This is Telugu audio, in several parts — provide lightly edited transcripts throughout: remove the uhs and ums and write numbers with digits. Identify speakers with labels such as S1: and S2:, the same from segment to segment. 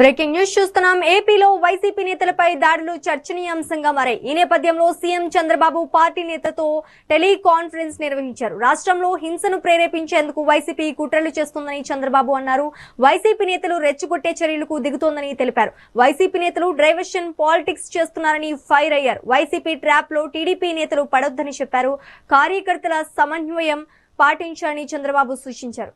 S1: బ్రేకింగ్ న్యూస్ చూస్తున్నాం. ఏపీలో వైసీపీ నేతలపై దాడులు చర్చనీయాంశంగా మారాయి. ఈ నేపథ్యంలో సీఎం చంద్రబాబు పార్టీ నేతతో టెలికాన్ఫరెన్స్ నిర్వహించారు. రాష్ట్రంలో హింసను ప్రేరేపించేందుకు వైసీపీ కుట్రలు చేస్తోందని చంద్రబాబు అన్నారు. వైసీపీ నేతలు రెచ్చగొట్టే చర్యలకు దిగుతోందని తెలిపారు. వైసీపీ నేతలు డైవర్షన్ పాలిటిక్స్ చేస్తున్నారని ఫైర్ అయ్యారు. వైసీపీ ట్రాప్ లో టీడీపీ నేతలు పడొద్దని చెప్పారు. కార్యకర్తల సమన్వయం పాటించాలని చంద్రబాబు సూచించారు.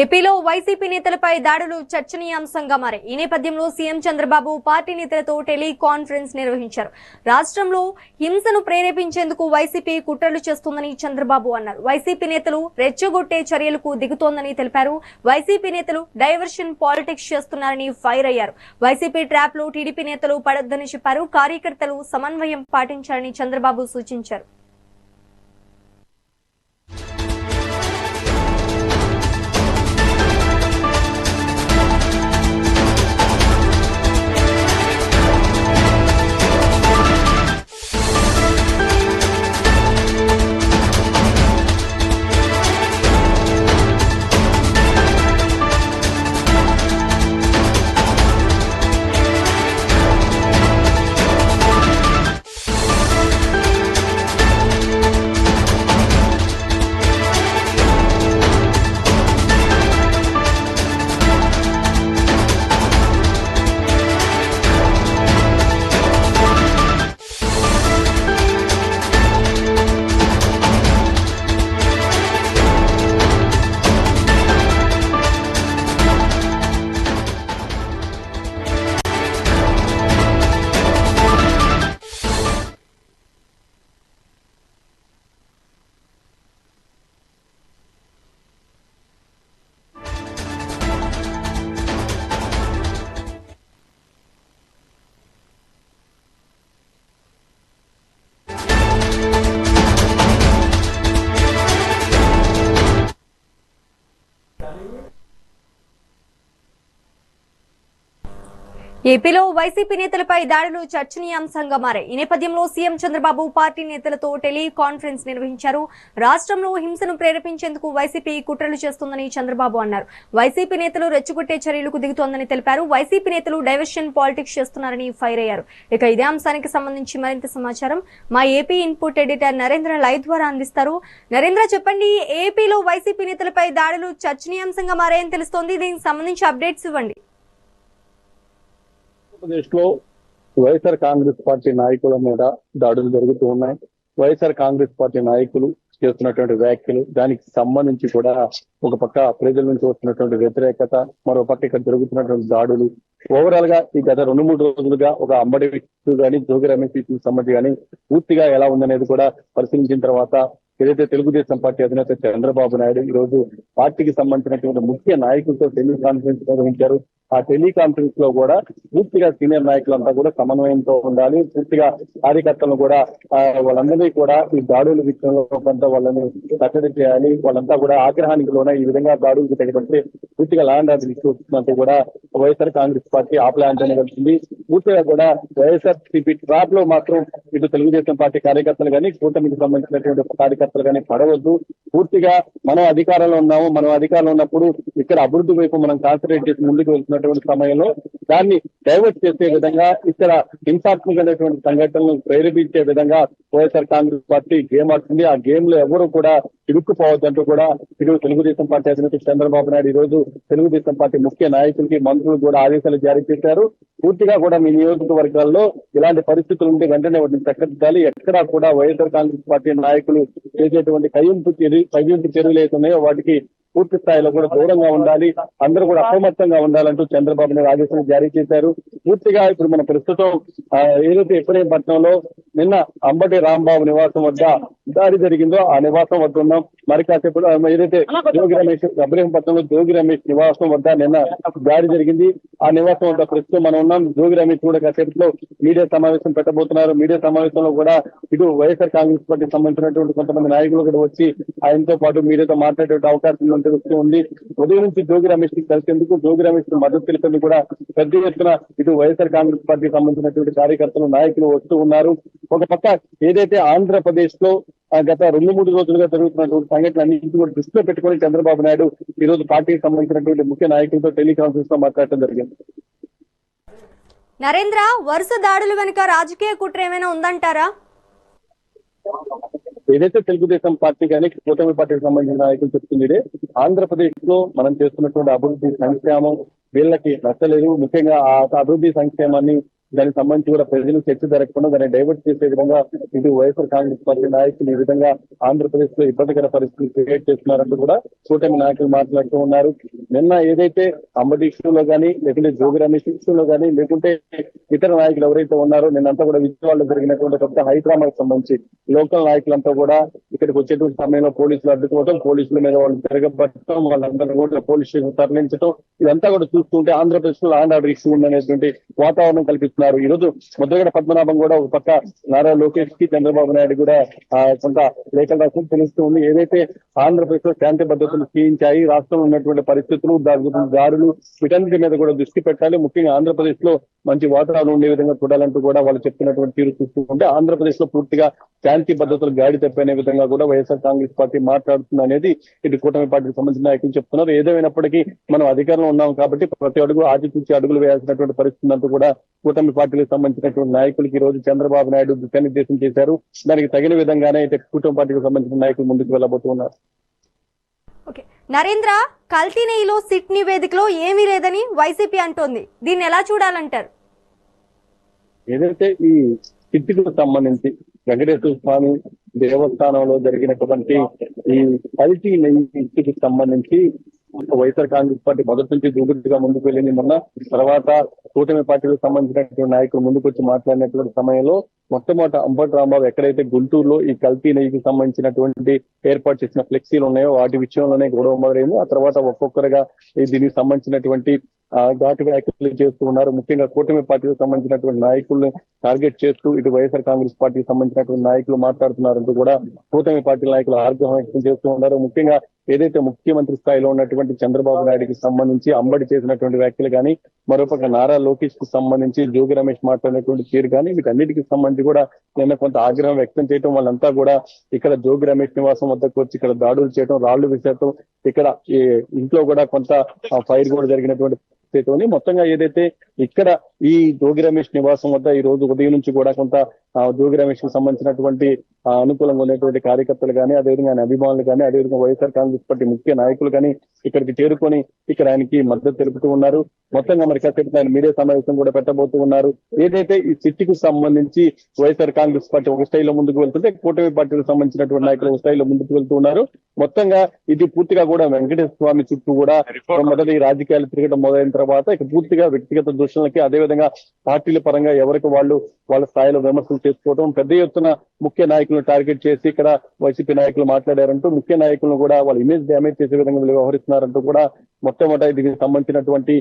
S1: ఏపీలో వైసీపీ నేతలపై దాడులు చర్చనీయాంశంగా మారాయి. ఈ నేపథ్యంలో సీఎం చంద్రబాబు పార్టీ నేతలతో టెలికాన్ఫరెన్స్ నిర్వహించారు. రాష్ట్రంలో హింసను ప్రేరేపించేందుకు వైసీపీ కుట్రలు చేస్తోందని చంద్రబాబు అన్నారు. వైసీపీ నేతలు రెచ్చగొట్టే చర్యలకు దిగుతోందని తెలిపారు. వైసీపీ నేతలు డైవర్షన్ పాలిటిక్స్ చేస్తున్నారని ఫైర్ అయ్యారు. వైసీపీ ట్రాప్ లో టీడీపీ నేతలు పడొద్దని చెప్పారు. కార్యకర్తలు సమన్వయం పాటించాలని చంద్రబాబు సూచించారు. ఏపీలో వైసీపీ నేతలపై దాడులు చర్చనీయాంశంగా మారాయి. ఈ నేపథ్యంలో సీఎం చంద్రబాబు పార్టీ నేతలతో టెలికాన్ఫరెన్స్ నిర్వహించారు. రాష్ట్రంలో హింసను ప్రేరేపించేందుకు వైసీపీ కుట్రలు చేస్తోందని చంద్రబాబు అన్నారు. వైసీపీ నేతలు రెచ్చగొట్టే చర్యలకు దిగుతోందని తెలిపారు. వైసీపీ నేతలు డైవర్షన్ పాలిటిక్స్ చేస్తున్నారని ఫైర్ అయ్యారు. ఇక ఇదే అంశానికి సంబంధించి మరింత సమాచారం మా AP input editor Narendra live ద్వారా అందిస్తారు. నరేంద్ర, చెప్పండి, ఏపీలో వైసీపీ నేతలపై దాడులు చర్చనీయాంశంగా మారాయని తెలుస్తోంది. దీనికి సంబంధించి అప్డేట్స్ ఇవ్వండి.
S2: ఆంధ్రప్రదేశ్ లో వైఎస్ఆర్ కాంగ్రెస్ పార్టీ నాయకుల మీద దాడులు జరుగుతూ ఉన్నాయి. వైఎస్ఆర్ కాంగ్రెస్ పార్టీ నాయకులు చేస్తున్నటువంటి వ్యాఖ్యలు, దానికి సంబంధించి కూడా ఒక పక్క ప్రజల నుంచి వస్తున్నటువంటి వ్యతిరేకత, మరో పక్క ఇక్కడ జరుగుతున్నటువంటి దాడులు, ఓవరాల్ గా ఈ గత 2-3 రోజులుగా ఒక అంబడి వ్యక్తులు కానీ జోగి రమేష్ సంబంధించి కానీ పూర్తిగా ఎలా ఉందనేది కూడా పరిశీలించిన తర్వాత ఏదైతే తెలుగుదేశం పార్టీ అధినేత చంద్రబాబు నాయుడు ఈ రోజు పార్టీకి సంబంధించినటువంటి ముఖ్య నాయకులతో టెలికాన్ఫరెన్స్ నిర్వహించారు. ఆ టెలికాన్ఫరెన్స్ లో కూడా పూర్తిగా సీనియర్ నాయకులంతా కూడా సమన్వయంతో ఉండాలి, పూర్తిగా కార్యకర్తలను కూడా వాళ్ళందరినీ కూడా ఈ దాడుల విషయంలో కొంత వాళ్ళని కట్టడి చేయాలి, వాళ్ళంతా కూడా ఆగ్రహానికి లోన ఈ విధంగా దాడులకు తగ్గబడితే పూర్తిగా ల్యాండ్ ఆర్డర్ ఇష్యూ వస్తున్నట్టు కూడా వైఎస్ఆర్ కాంగ్రెస్ పార్టీ ఆ ప్లాన్ కలిసింది. పూర్తిగా కూడా వైఎస్ఆర్ సిపి ట్రాప్ లో మాత్రం ఇటు తెలుగుదేశం పార్టీ కార్యకర్తలు కానీ కూటమికి సంబంధించినటువంటి కార్యకర్తలు కానీ పడవద్దు, పూర్తిగా మనం అధికారంలో ఉన్నాము, మనం అధికారంలో ఉన్నప్పుడు ఇక్కడ అభివృద్ధి వైపు మనం కాన్సన్ట్రేట్ చేసి ముందుకు వెళ్తున్నటువంటి సమయంలో దాన్ని డైవర్ట్ చేసే విధంగా ఇక్కడ హింసాత్మకమైనటువంటి సంఘటనలను ప్రేరేపించే విధంగా వైఎస్ఆర్ కాంగ్రెస్ పార్టీ గేమ్ ఆడుతుంది. ఆ గేమ్ లో ఎవరు కూడా ఇరుక్కుపోవద్దంటూ కూడా ఇటు తెలుగుదేశం పార్టీ అధినేత చంద్రబాబు నాయుడు ఈ రోజు తెలుగుదేశం పార్టీ ముఖ్య నాయకులకి మంత్రులు కూడా ఆదేశాలు జారీ చేశారు. పూర్తిగా కూడా మీ నియోజకవర్గాల్లో ఇలాంటి పరిస్థితులు ఉంటే వెంటనే వాటిని ప్రకటించాలి. ఎక్కడా కూడా వైఎస్ఆర్ కాంగ్రెస్ పార్టీ నాయకులు చేసేటువంటి కయ్యింపు చర్యలు ఏతున్నాయో వాటికి పూర్తి స్థాయిలో కూడా దూరంగా ఉండాలి, అందరూ కూడా అప్రమత్తంగా ఉండాలంటూ చంద్రబాబు నాయుడు ఆదేశాలు జారీ చేశారు. పూర్తిగా ఇప్పుడు మన ప్రస్తుతం ఏదైతే ఇబ్రహీంపట్నంలో నిన్న అంబటి రాంబాబు నివాసం వద్ద దాడి జరిగిందో ఆ నివాసం వద్ద ఉన్నాం. మరి కాసేపు ఏదైతే జోగి రమేష్ ఇబ్రహీంపట్నంలో జోగి రమేష్ నివాసం వద్ద నిన్న దాడి జరిగింది. ఆ నివాసం వద్ద ప్రస్తుతం మనం ఉన్నాం. జోగి రమేష్ కూడా కాసేపులో మీడియా సమావేశం పెట్టబోతున్నారు. మీడియా సమావేశంలో కూడా ఇటు వైఎస్ఆర్ కాంగ్రెస్ పార్టీకి సంబంధించినటువంటి కొంతమంది నాయకులు కూడా వచ్చి ఆయనతో పాటు మీడియాతో మాట్లాడే అవకాశం తెలుస్తూ ఉంది. ఉదయం నుంచి జోగి రమేష్ కి కలిసేందుకు, జోగి రమేష్ కి మద్దతు తెలిపేందుకు కూడా పెద్ద ఎత్తున ఇటు వైఎస్ఆర్ కాంగ్రెస్ పార్టీకి సంబంధించినటువంటి కార్యకర్తలు, నాయకులు వస్తూ ఉన్నారు. ఒక పక్క ఏదైతే ఆంధ్రప్రదేశ్ లో గత 2-3 రోజులుగా జరుగుతున్నటువంటి సంఘటనలన్నింటినీ కూడా దృష్టిలో పెట్టుకుని చంద్రబాబు నాయుడు ఈ రోజు పార్టీకి సంబంధించినటువంటి ముఖ్య నాయకులతో టెలికాన్ఫరెన్స్ లో మాట్లాడటం జరిగింది.
S1: నరేంద్ర, వరుస దాడుల వెనుక రాజకీయ కుట్ర ఏమైనా ఉందంటారా?
S2: ఏదైతే తెలుగుదేశం పార్టీ కానీ కూటమి పార్టీకి సంబంధించిన నాయకులు చెప్తుంది, ఆంధ్రప్రదేశ్ లో మనం చేస్తున్నటువంటి అభివృద్ధి సంక్షేమం వీళ్ళకి నచ్చలేదు. ముఖ్యంగా ఆ అభివృద్ధి సంక్షేమాన్ని దానికి సంబంధించి కూడా ప్రజలు చర్చ జరగకుండా దాన్ని డైవర్ట్ చేసే విధంగా ఇటు వైఎస్ఆర్ కాంగ్రెస్ పార్టీ నాయకులు ఈ విధంగా ఆంధ్రప్రదేశ్ లో ఇబ్బందికర పరిస్థితులు క్రియేట్ చేస్తున్నారంటూ కూడా కూటమి నాయకులు మాట్లాడుతూ ఉన్నారు. నిన్న ఏదైతే అంబటి ఇష్యూలో కానీ, లేకుంటే జోగి రమేష్ ఇష్యూలో కానీ, లేకుంటే ఇతర నాయకులు ఎవరైతే ఉన్నారో నిన్నంతా కూడా విజయవాడలో జరిగినటువంటి కొత్త హైదరాబాద్ సంబంధించి లోకల్ నాయకులంతా కూడా ఇక్కడికి వచ్చేటువంటి సమయంలో పోలీసులు అడ్డుకోవడం, పోలీసుల మీద వాళ్ళు తిరగబట్టడం, వాళ్ళందరూ కూడా పోలీస్ స్టేషన్ తరలించడం, ఇదంతా కూడా చూస్తుంటే ఆంధ్రప్రదేశ్ లో ల్యాండ్ ఆర్డర్ ఇష్యూ ఉందనేటువంటి వాతావరణం కల్పిస్తున్నారు. ఈ రోజు ముద్రగడ పద్మనాభం కూడా ఒక పక్క నారా లోకేష్ కి చంద్రబాబు నాయుడు కూడా కొంత లేఖలు రాసి తెలుస్తూ ఉంది. ఏదైతే ఆంధ్రప్రదేశ్ లో శాంతి భద్రతలు క్షీణించాయి, రాష్ట్రంలో ఉన్నటువంటి పరిస్థితులు, దారులు వీటన్నిటి మీద కూడా దృష్టి పెట్టాలి. ముఖ్యంగా ఆంధ్రప్రదేశ్ లో మంచి వాతావరణం ఉండే విధంగా చూడాలంటూ కూడా వాళ్ళు చెప్తున్నటువంటి తీరు చూస్తుంటే ఆంధ్రప్రదేశ్ లో పూర్తిగా శాంతి భద్రతలు గాడి తప్పనే విధంగా కూడా వైఎస్ఆర్ కాంగ్రెస్ పార్టీ మాట్లాడుతుంది అనేది ఇటు కూటమి పార్టీకి సంబంధించిన నాయకులు చెప్తున్నారు. ఏదేమైనప్పటికీ మనం అధికారంలో ఉన్నాం కాబట్టి ప్రతి అడుగు ఆచితూచి అడుగులు వేయాల్సినటువంటి పరిస్థితి అంటూ కూడా కూటమి పార్టీలకు సంబంధించినటువంటి నాయకులకి ఈ రోజు చంద్రబాబు నాయుడు దిశానిర్దేశం చేశారు. దానికి తగిన విధంగానే అయితే కూటమి పార్టీకి సంబంధించిన నాయకులు ముందుకు వెళ్ళబోతున్నారు.
S1: నరేంద్ర, కల్తీ నెయ్యిలో సిట్ నివేదికలో ఏమీ లేదని వైసీపీ అంటోంది. దీన్ని ఎలా చూడాలంటారు?
S2: ఏదైతే ఈ సిట్టికి సంబంధించి వెంకటేశ్వర స్వామి దేవస్థానంలో జరిగినటువంటి ఈ కల్తీ నెయ్యికి సంబంధించి వైఎస్ఆర్ కాంగ్రెస్ పార్టీ మొదటి నుంచి దూకుడుగా ముందుకు వెళ్ళింది. మొన్న తర్వాత కూటమి పార్టీలకు సంబంధించినటువంటి నాయకులు ముందుకు వచ్చి మాట్లాడినటువంటి సమయంలో మొట్టమొదటి అంబటి రాంబాబు ఎక్కడైతే గుంటూరులో ఈ కల్తీ నెయ్యికి సంబంధించినటువంటి ఏర్పాటు చేసిన ఫ్లెక్సీలు ఉన్నాయో వాటి విషయంలోనే గొడవ మొదలైంది. ఆ తర్వాత ఒక్కొక్కరుగా దీనికి సంబంధించినటువంటి ఘాటు వ్యాఖ్యలు చేస్తూ ఉన్నారు. ముఖ్యంగా కూటమి పార్టీకి సంబంధించినటువంటి నాయకులను టార్గెట్ చేస్తూ ఇటు వైఎస్ఆర్ కాంగ్రెస్ పార్టీకి సంబంధించినటువంటి నాయకులు మాట్లాడుతున్నారంటూ కూడా కూటమి పార్టీ నాయకులు ఆగ్రహం వ్యక్తం చేస్తూ ఉన్నారు. ముఖ్యంగా ఏదైతే ముఖ్యమంత్రి స్థాయిలో ఉన్నటువంటి చంద్రబాబు నాయుడుకి సంబంధించి అంబటి చేసినటువంటి వ్యాఖ్యలు కానీ, మరోపక్క నారా లోకేష్ కు సంబంధించి జోగి రమేష్ మాట్లాడినటువంటి తీరు కానీ, వీటన్నిటికి సంబంధించి కూడా నిన్న కొంత ఆగ్రహం వ్యక్తం చేయడం, వాళ్ళంతా కూడా ఇక్కడ జోగి రమేష్ నివాసం వద్దకు వచ్చి ఇక్కడ దాడులు చేయడం, రాళ్లు విసరటం, ఇక్కడ ఈ ఇంట్లో కూడా కొంత ఫైర్ కూడా జరిగినటువంటి మొత్తంగా ఏదైతే ఇక్కడ ఈ జోగి రమేష్ నివాసం వద్ద ఈ రోజు ఉదయం నుంచి కూడా కొంత జోగి రమేష్ కి సంబంధించినటువంటి అనుకూలంగా ఉన్నటువంటి కార్యకర్తలు కానీ, అదేవిధంగా ఆయన అభిమానులు కానీ, అదేవిధంగా వైఎస్ఆర్ కాంగ్రెస్ పార్టీ ముఖ్య నాయకులు కానీ ఇక్కడికి చేరుకొని ఇక్కడ ఆయనకి మద్దతు తెలుపుతూ ఉన్నారు. మొత్తంగా మరి కాసేపు ఆయన మీడియా సమావేశం కూడా పెట్టబోతూ ఉన్నారు. ఏదైతే ఈ సిట్టికి సంబంధించి వైఎస్ఆర్ కాంగ్రెస్ పార్టీ ఒక స్థాయిలో ముందుకు వెళ్తుంటే కూటమి పార్టీలకు సంబంధించినటువంటి నాయకులు ఒక స్థాయిలో ముందుకు వెళ్తూ ఉన్నారు. మొత్తంగా ఇది పూర్తిగా కూడా వెంకటేశ్వర స్వామి చుట్టూ కూడా మొదటి రాజకీయాలు తిరగడం మొదలైన తర్వాత ఇక పూర్తిగా వ్యక్తిగత దృష్టిలకి, అదేవిధంగా పార్టీల పరంగా ఎవరికి వాళ్ళ స్థాయిలో విమర్శలు చేసుకోవడం, పెద్ద ఎత్తున ముఖ్య నాయకులను టార్గెట్ చేసి ఇక్కడ వైసీపీ నాయకులు మాట్లాడారంటూ ముఖ్య నాయకులను కూడా వాళ్ళ ఇమేజ్ డ్యామేజ్ చేసే విధంగా వ్యవహరిస్తున్నారంటూ కూడా మొట్టమొదటి దీనికి సంబంధించినటువంటి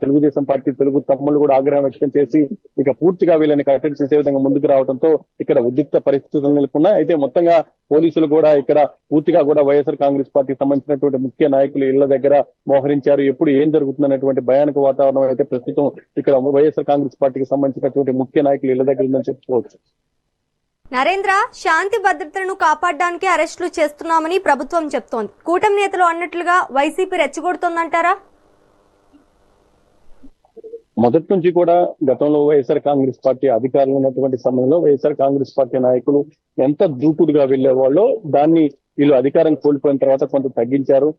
S2: తెలుగుదేశం పార్టీ తెలుగు తమ్ముళ్ళు కూడా ఆగ్రహం వ్యక్తం చేసి ఇక పూర్తిగా వీళ్ళని కట్టడి చేసే విధంగా ముందుకు రావడంతో ఇక్కడ ఉద్రిక్త పరిస్థితులు నెలకొన్నాయి. అయితే మొత్తంగా పోలీసులు కూడా ఇక్కడ పూర్తిగా కూడా వైఎస్ఆర్ కాంగ్రెస్ పార్టీకి సంబంధించినటువంటి ముఖ్య నాయకులు ఇళ్ల దగ్గర మోహరించారు. ఎప్పుడు ఏం జరుగుతుందనేటువంటి భయానక వాతావరణం అయితే ప్రస్తుతం ఇక్కడ వైఎస్ఆర్ కాంగ్రెస్ పార్టీకి సంబంధించినటువంటి ముఖ్య నాయకులు ఇళ్ల దగ్గర ఉందని చెప్పుకోవచ్చు.
S1: నరేంద్ర, శాంతి భద్రతలను కాపాడడానికి అరెస్టులు చేస్తున్నామని ప్రభుత్వం చెప్తోంది. కూటమి నేతలు అన్నట్లుగా వైసీపీ రెచ్చగొడుతోందంటారా?
S2: మొదటి నుంచి కూడా గతంలో వైఎస్ఆర్ కాంగ్రెస్ పార్టీ అధికారంలో ఉన్నటువంటి సమయంలో వైఎస్ఆర్ కాంగ్రెస్ పార్టీ నాయకులు ఎంత దూకుడుగా వెళ్లేవాళ్ళో దాన్ని వీళ్ళు అధికారం కోల్పోయిన తర్వాత కొంత తగ్గించారు.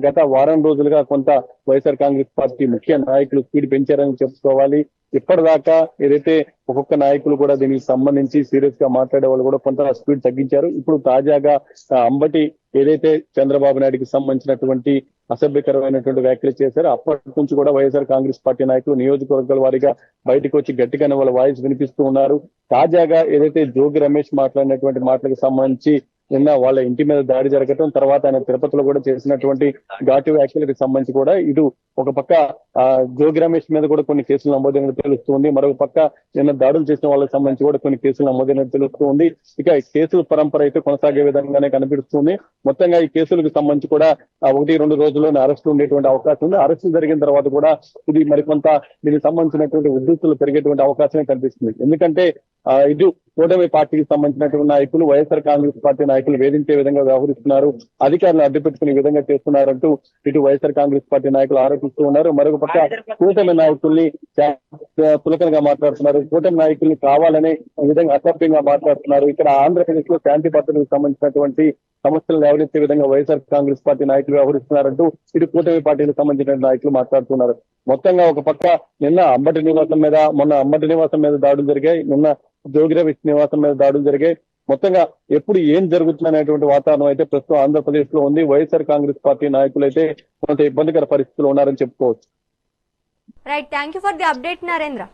S2: గత వారం రోజులుగా కొంత వైఎస్ఆర్ కాంగ్రెస్ పార్టీ ముఖ్య నాయకులు స్పీడ్ పెంచారని చెప్పుకోవాలి. ఇప్పటిదాకా ఏదైతే ఒక్కొక్క నాయకులు కూడా దీనికి సంబంధించి సీరియస్ గా మాట్లాడే వాళ్ళు కూడా కొంత స్పీడ్ తగ్గించారు. ఇప్పుడు తాజాగా అంబటి ఏదైతే చంద్రబాబు నాయుడుకి సంబంధించినటువంటి అసభ్యకరమైనటువంటి వ్యాఖ్యలు చేశారో అప్పటి నుంచి కూడా వైఎస్ఆర్ కాంగ్రెస్ పార్టీ నాయకులు నియోజకవర్గాల వారీగా బయటకు వచ్చి గట్టిగానే వాళ్ళ వాయిస్ వినిపిస్తూ ఉన్నారు. తాజాగా ఏదైతే జోగి రమేష్ మాట్లాడినటువంటి మాటలకు సంబంధించి నిన్న వాళ్ళ ఇంటి మీద దాడి జరగటం, తర్వాత ఆయన తిరుపతిలో కూడా చేసినటువంటి ఘాటు వ్యాఖ్యలకు సంబంధించి కూడా ఇటు ఒక పక్క జోగి రమేష్ మీద కూడా కొన్ని కేసులు నమోదైనట్టు తెలుస్తుంది. మరొక పక్క నిన్న దాడులు చేసిన వాళ్ళకి సంబంధించి కూడా కొన్ని కేసులు నమోదైనట్టు తెలుస్తుంది. ఇక కేసుల పరంపర అయితే కొనసాగే విధంగానే కనిపిస్తుంది. మొత్తంగా ఈ కేసులకు సంబంధించి కూడా 1-2 రోజుల్లోనే అరెస్టులు ఉండేటువంటి అవకాశం ఉంది. అరెస్టులు జరిగిన తర్వాత కూడా ఇది మరికొంత దీనికి సంబంధించినటువంటి ఉద్రిక్తులు పెరిగేటువంటి అవకాశమే కనిపిస్తుంది. ఎందుకంటే ఇటు కూటమి పార్టీకి సంబంధించినటువంటి నాయకులు వైఎస్ఆర్ కాంగ్రెస్ పార్టీ నాయకులు వేధించే విధంగా వ్యవహరిస్తున్నారు, అధికారులు అడ్డుపెట్టుకునే విధంగా చేస్తున్నారంటూ ఇటు వైఎస్ఆర్ కాంగ్రెస్ పార్టీ నాయకులు ఆరోపిస్తూ ఉన్నారు. మరొక పక్క కూటమి నాయకుల్ని తులకనగా మాట్లాడుతున్నారు, కూటమి నాయకుల్ని కావాలనే ఈ విధంగా అసభ్యంగా మాట్లాడుతున్నారు. ఇక్కడ ఆంధ్రప్రదేశ్ లో శాంతి భద్రతకు సంబంధించినటువంటి సమస్యలు లేవనెత్తే విధంగా వైఎస్ఆర్ కాంగ్రెస్ పార్టీ నాయకులు వ్యవహరిస్తున్నారంటూ ఇటు కూటమి పార్టీలకు సంబంధించిన నాయకులు మాట్లాడుతున్నారు. మొత్తంగా ఒక పక్క నిన్న అంబటి నివాసం మీద, మొన్న అంబటి నివాసం మీద దాడులు జరిగాయి, నిన్న జోగి రమేష్ నివాసం మీద దాడులు జరిగాయి. మొత్తంగా ఎప్పుడు ఏం జరుగుతుందనేటువంటి వాతావరణం అయితే ప్రస్తుతం ఆంధ్రప్రదేశ్ లో ఉంది. వైఎస్ఆర్ కాంగ్రెస్ పార్టీ నాయకులు అయితే కొంత ఇబ్బందికర పరిస్థితులు ఉన్నారని చెప్పుకోవచ్చు.
S1: Right, thank you for the update Narendra.